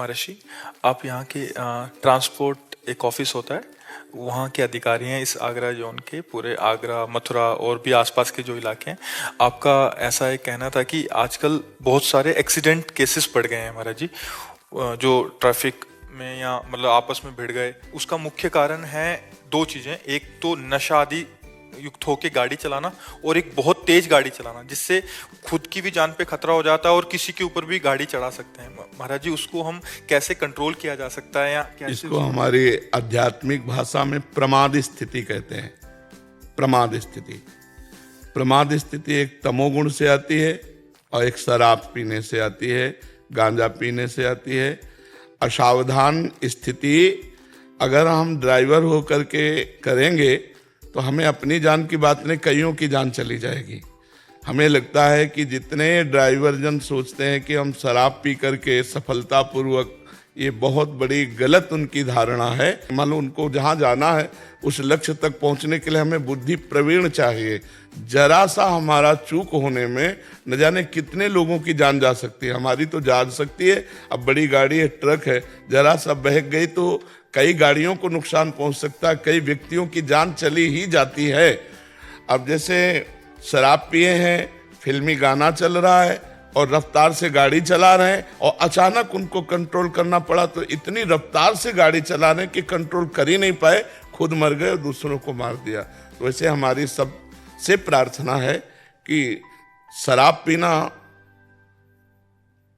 महर्षि, आप यहाँ के ट्रांसपोर्ट एक ऑफिस होता है, वहाँ के अधिकारी हैं इस आगरा जोन के, पूरे आगरा, मथुरा और भी आसपास के जो इलाके हैं। आपका ऐसा एक कहना था कि आजकल बहुत सारे एक्सीडेंट केसेस बढ़ गए हैं महाराज जी, जो ट्रैफिक में या मतलब आपस में भिड़ गए। उसका मुख्य कारण है दो चीज़ें, एक तो नशा आदि युक्त होके गाड़ी चलाना और एक बहुत तेज गाड़ी चलाना, जिससे खुद की भी जान पे खतरा हो जाता है और किसी के ऊपर भी गाड़ी चढ़ा सकते हैं। महाराज जी, उसको हम कैसे कंट्रोल किया जा सकता है या कैसे? इसको हमारी आध्यात्मिक भाषा में प्रमाद स्थिति कहते हैं। प्रमाद स्थिति, प्रमाद स्थिति एक तमोगुण से आती है और एक शराब पीने से आती है, गांजा पीने से आती है। असावधान स्थिति अगर हम ड्राइवर हो करके करेंगे तो हमें अपनी जान की बात नहीं, कईयों की जान चली जाएगी। हमें लगता है कि जितने ड्राइवर जन सोचते हैं कि हम शराब पी करके सफलतापूर्वक, ये बहुत बड़ी गलत उनकी धारणा है। मान लो उनको जहाँ जाना है उस लक्ष्य तक पहुँचने के लिए हमें बुद्धि प्रवीण चाहिए। जरा सा हमारा चूक होने में न जाने कितने लोगों की जान जा सकती है। हमारी तो जा सकती है, अब बड़ी गाड़ी है, ट्रक है, जरा सा बहक गई तो कई गाड़ियों को नुकसान पहुंच सकता है, कई व्यक्तियों की जान चली ही जाती है। अब जैसे शराब पिए हैं, फिल्मी गाना चल रहा है और रफ्तार से गाड़ी चला रहे हैं और अचानक उनको कंट्रोल करना पड़ा, तो इतनी रफ्तार से गाड़ी चला रहे कि कंट्रोल कर ही नहीं पाए, खुद मर गए और दूसरों को मार दिया। तो वैसे हमारी सबसे प्रार्थना है कि शराब पीना,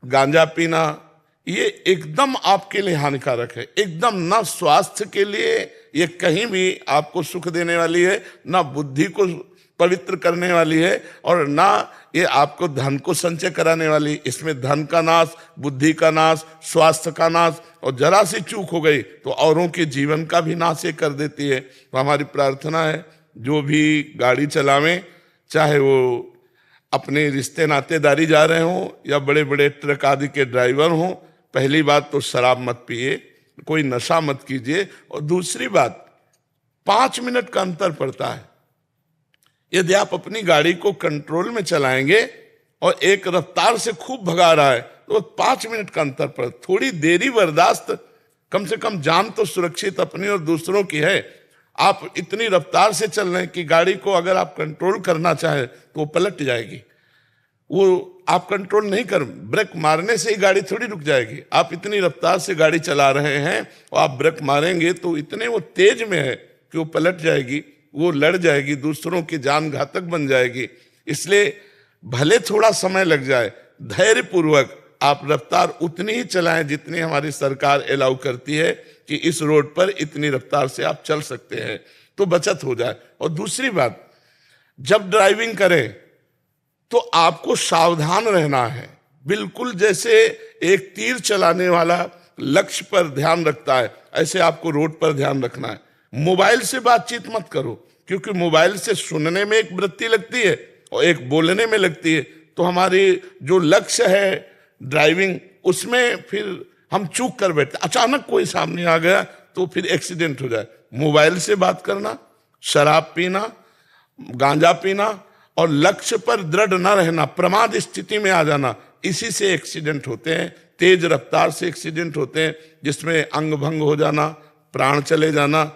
गांजा पीना ये एकदम आपके लिए हानिकारक है, एकदम। ना स्वास्थ्य के लिए ये कहीं भी आपको सुख देने वाली है, ना बुद्धि को पवित्र करने वाली है, और ना ये आपको धन को संचय कराने वाली। इसमें धन का नाश, बुद्धि का नाश, स्वास्थ्य का नाश, और जरा सी चूक हो गई तो औरों के जीवन का भी नाश ये कर देती है। तो हमारी प्रार्थना है जो भी गाड़ी चलावें, चाहे वो अपने रिश्ते नातेदारी जा रहे हों या बड़े बड़े ट्रक आदि के ड्राइवर हों, पहली बात तो शराब मत पिए, कोई नशा मत कीजिए। और दूसरी बात, 5 मिनट का अंतर पड़ता है। यदि आप अपनी गाड़ी को कंट्रोल में चलाएंगे और एक रफ्तार से खूब भगा रहा है तो 5 मिनट का अंतर पड़, थोड़ी देरी बर्दाश्त, कम से कम जान तो सुरक्षित अपनी और दूसरों की है। आप इतनी रफ्तार से चल रहे हैं कि गाड़ी को अगर आप कंट्रोल करना चाहें तो वो पलट जाएगी। वो आप कंट्रोल नहीं कर, ब्रेक मारने से ही गाड़ी थोड़ी रुक जाएगी। आप इतनी रफ्तार से गाड़ी चला रहे हैं और आप ब्रेक मारेंगे तो इतने वो तेज में है कि वो पलट जाएगी, वो लड़ जाएगी, दूसरों की जान घातक बन जाएगी। इसलिए भले थोड़ा समय लग जाए, धैर्यपूर्वक आप रफ्तार उतनी ही चलाएं जितनी हमारी सरकार अलाउ करती है कि इस रोड पर इतनी रफ्तार से आप चल सकते हैं, तो बचत हो जाए। और दूसरी बात, जब ड्राइविंग करें तो आपको सावधान रहना है, बिल्कुल जैसे एक तीर चलाने वाला लक्ष्य पर ध्यान रखता है, ऐसे आपको रोड पर ध्यान रखना है। मोबाइल से बातचीत मत करो, क्योंकि मोबाइल से सुनने में एक वृत्ति लगती है और एक बोलने में लगती है। तो हमारी जो लक्ष्य है ड्राइविंग, उसमें फिर हम चूक कर बैठते, अचानक कोई सामने आ गया तो फिर एक्सीडेंट हो जाए। मोबाइल से बात करना, शराब पीना, गांजा पीना और लक्ष्य पर दृढ़ न रहना, प्रमाद स्थिति में आ जाना, इसी से एक्सीडेंट होते हैं। तेज रफ्तार से एक्सीडेंट होते हैं जिसमें अंग भंग हो जाना, प्राण चले जाना,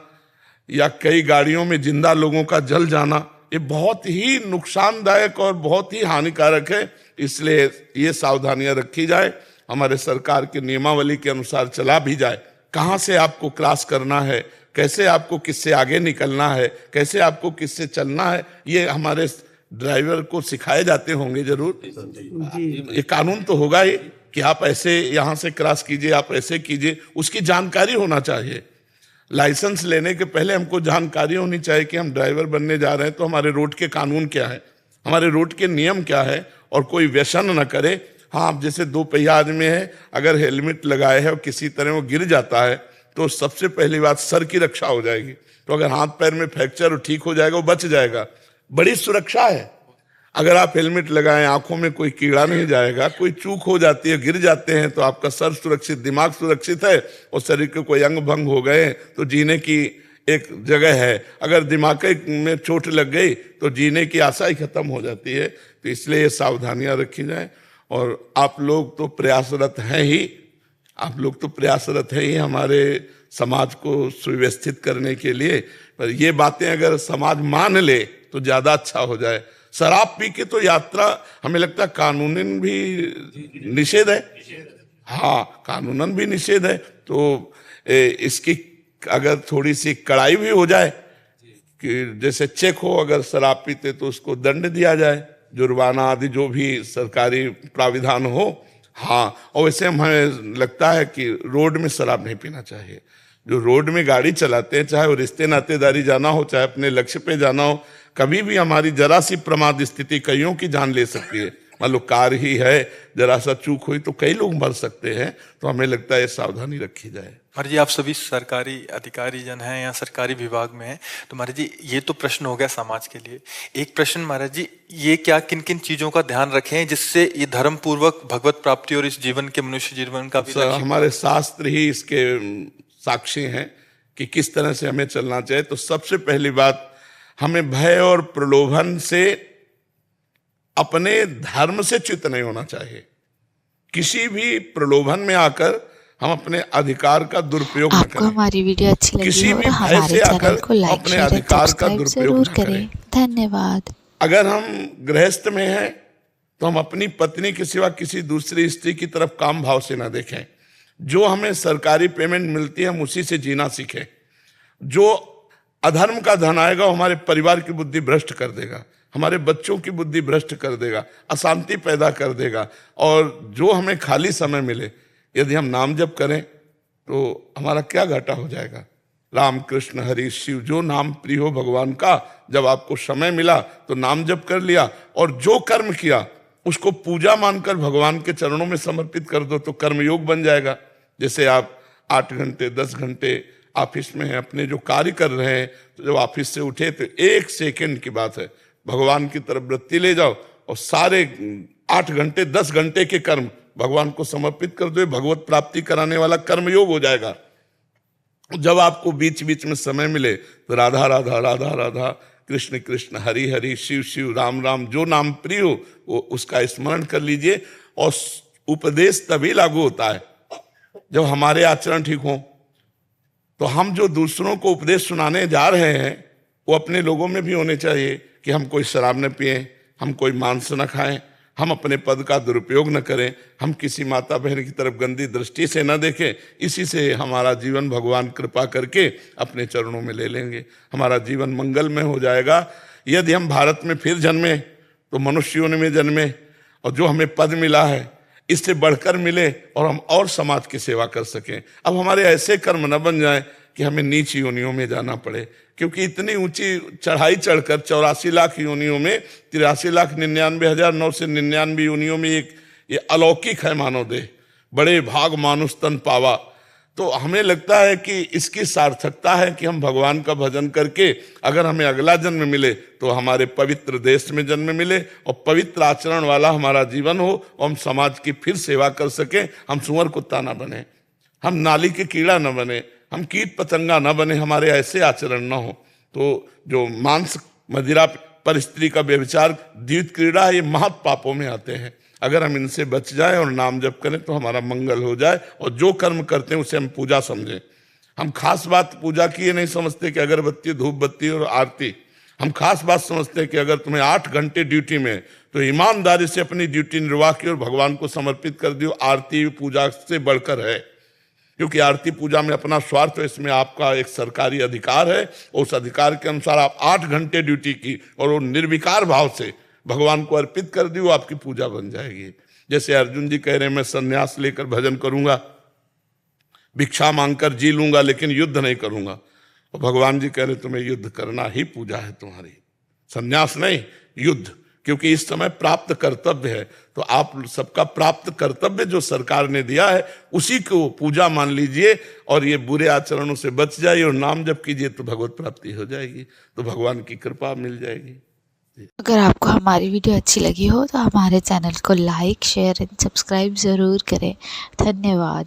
या कई गाड़ियों में जिंदा लोगों का जल जाना। ये बहुत ही नुकसानदायक और बहुत ही हानिकारक है। इसलिए ये सावधानियां रखी जाए, हमारे सरकार के नियमावली के अनुसार चला भी जाए। कहाँ से आपको क्रॉस करना है, कैसे आपको किससे आगे निकलना है, कैसे आपको किससे चलना है, ये हमारे ड्राइवर को सिखाए जाते होंगे जरूर। ये कानून तो होगा ही कि आप ऐसे यहाँ से क्रॉस कीजिए, आप ऐसे कीजिए, उसकी जानकारी होना चाहिए। लाइसेंस लेने के पहले हमको जानकारी होनी चाहिए कि हम ड्राइवर बनने जा रहे हैं तो हमारे रोड के कानून क्या है, हमारे रोड के नियम क्या है, और कोई व्यसन न करे। हाँ, अब जैसे 2 पहिया आदमी है, अगर हेलमेट लगाए है और किसी तरह वो गिर जाता है तो सबसे पहली बात सर की रक्षा हो जाएगी। तो अगर हाथ पैर में फ्रैक्चर ठीक हो जाएगा, वो बच जाएगा, बड़ी सुरक्षा है। अगर आप हेलमेट लगाएं, आंखों में कोई कीड़ा नहीं जाएगा, कोई चूक हो जाती है, गिर जाते हैं तो आपका सर सुरक्षित, दिमाग सुरक्षित है, और शरीर के कोई अंग भंग हो गए तो जीने की एक जगह है। अगर दिमाग में चोट लग गई तो जीने की आशा ही खत्म हो जाती है। तो इसलिए ये सावधानियां रखी जाए। और आप लोग तो प्रयासरत हैं ही, आप लोग तो प्रयासरत है ही हमारे समाज को सुव्यवस्थित करने के लिए, पर ये बातें अगर समाज मान ले तो ज्यादा अच्छा हो जाए। शराब पी के तो यात्रा हमें लगता है कानूनन भी निषेध है। हाँ, कानूनन भी निषेध है। तो इसकी अगर थोड़ी सी कड़ाई भी हो जाए कि जैसे चेक हो, अगर शराब पीते तो उसको दंड दिया जाए, जुर्माना आदि जो भी सरकारी प्राविधान हो। हाँ, और वैसे हमें लगता है कि रोड में शराब नहीं पीना चाहिए। जो रोड में गाड़ी चलाते हैं, चाहे वो रिश्ते नातेदारी जाना हो, चाहे अपने लक्ष्य पे जाना हो, कभी भी हमारी जरा सी प्रमाद स्थिति कईयों की जान ले सकती है। मान लो कार ही है, जरा सा चूक हुई तो कई लोग मर सकते हैं। तो हमें लगता है सावधानी रखी जाए। महाराज जी, आप सभी सरकारी अधिकारी जन हैं या सरकारी विभाग में हैं, तो महाराज जी ये तो प्रश्न हो गया समाज के लिए। एक प्रश्न महाराज जी, ये क्या किन किन चीजों का ध्यान रखें जिससे ये धर्म पूर्वक भगवत प्राप्ति और इस जीवन के मनुष्य जीवन का भी हमारे शास्त्र ही इसके साक्षी हैं कि किस तरह से हमें चलना चाहिए। तो सबसे पहली बात, हमें भय और प्रलोभन से, अपने धर्म से च्युत नहीं होना चाहिए। किसी भी प्रलोभन में आकर हम अपने अधिकार का दुरुपयोग न करें। हमारी वीडियो अच्छी लगी किसी हो भी और भय हमारे से चैनल आकर को लाइक अपने शेयर अधिकार का सब्सक्राइब दुरुपयोग जरूर न करें। करें। धन्यवाद। अगर हम गृहस्थ में हैं तो हम अपनी पत्नी के सिवा किसी दूसरी स्त्री की तरफ काम भाव से ना देखें। जो हमें सरकारी पेमेंट मिलती है हम उसी से जीना सीखें। जो अधर्म का धन आएगा वो हमारे परिवार की बुद्धि भ्रष्ट कर देगा, हमारे बच्चों की बुद्धि भ्रष्ट कर देगा, अशांति पैदा कर देगा। और जो हमें खाली समय मिले, यदि हम नाम जप करें तो हमारा क्या घाटा हो जाएगा। राम कृष्ण हरि शिव, जो नाम प्रिय हो भगवान का, जब आपको समय मिला तो नाम जप कर लिया और जो कर्म किया उसको पूजा मानकर भगवान के चरणों में समर्पित कर दो तो कर्मयोग बन जाएगा। जैसे आप 8 घंटे 10 घंटे ऑफिस में हैं, अपने जो कार्य कर रहे हैं, तो जब ऑफिस से उठे तो 1 सेकंड की बात है, भगवान की तरफ वृत्ति ले जाओ और सारे 8 घंटे 10 घंटे के कर्म भगवान को समर्पित कर दो। भगवत प्राप्ति कराने वाला कर्मयोग हो जाएगा। जब आपको बीच बीच में समय मिले तो राधा राधा राधा राधा, कृष्ण कृष्ण हरि हरि, शिव शिव, राम राम, जो नाम प्रिय हो वो उसका स्मरण कर लीजिए। और उपदेश तभी लागू होता है जब हमारे आचरण ठीक हो। तो हम जो दूसरों को उपदेश सुनाने जा रहे हैं वो अपने लोगों में भी होने चाहिए कि हम कोई शराब न पिएं, हम कोई मांस न खाएं, हम अपने पद का दुरुपयोग न करें, हम किसी माता बहन की तरफ गंदी दृष्टि से न देखें। इसी से हमारा जीवन भगवान कृपा करके अपने चरणों में ले लेंगे, हमारा जीवन मंगलमय हो जाएगा। यदि हम भारत में फिर जन्मे तो मनुष्यों में जन्मे और जो हमें पद मिला है इससे बढ़कर मिले और हम और समाज की सेवा कर सकें। अब हमारे ऐसे कर्म न बन जाए कि हमें नीच योनियों में जाना पड़े, क्योंकि इतनी ऊंची चढ़ाई चढ़कर 84 लाख योनियों में 83,99,999 योनियों में एक ये अलौकिक है मानव देह, बड़े भाग मानुष तन पावा। तो हमें लगता है कि इसकी सार्थकता है कि हम भगवान का भजन करके अगर हमें अगला जन्म मिले तो हमारे पवित्र देश में जन्म मिले और पवित्र आचरण वाला हमारा जीवन हो और हम समाज की फिर सेवा कर सकें। हम सुअर कुत्ता ना बने, हम नाली के कीड़ा न बने, हम कीट पतंगा न बने, हमारे ऐसे आचरण न हो। तो जो मांस मदिरा पर स्त्री का व्यभिचार द्वैत क्रीड़ा है, ये महत् पापों में आते हैं। अगर हम इनसे बच जाएं और नाम जप करें तो हमारा मंगल हो जाए। और जो कर्म करते हैं उसे हम पूजा समझें। हम खास बात पूजा की ये नहीं समझते कि अगरबत्ती धूप बत्ती और आरती, हम खास बात समझते हैं कि अगर तुम्हें 8 घंटे ड्यूटी में तो ईमानदारी से अपनी ड्यूटी निर्वाह की और भगवान को समर्पित कर दियो। आरती पूजा से बढ़कर है, क्योंकि आरती पूजा में अपना स्वार्थ है, इसमें आपका एक सरकारी अधिकार है। उस अधिकार के अनुसार आप 8 घंटे ड्यूटी की और वो निर्विकार भाव से भगवान को अर्पित कर दी, वो आपकी पूजा बन जाएगी। जैसे अर्जुन जी कह रहे हैं मैं संन्यास लेकर भजन करूंगा, भिक्षा मांगकर जी लूंगा, लेकिन युद्ध नहीं करूंगा। और भगवान जी कह रहे तुम्हें युद्ध करना ही पूजा है तुम्हारी, संन्यास नहीं युद्ध, क्योंकि इस समय प्राप्त कर्तव्य है। तो आप सबका प्राप्त कर्तव्य जो सरकार ने दिया है उसी को पूजा मान लीजिए और ये बुरे आचरणों से बच जाइए और नाम जप कीजिए तो भगवत प्राप्ति हो जाएगी, तो भगवान की कृपा मिल जाएगी। अगर आपको हमारी वीडियो अच्छी लगी हो तो हमारे चैनल को लाइक शेयर एंड सब्सक्राइब ज़रूर करें। धन्यवाद।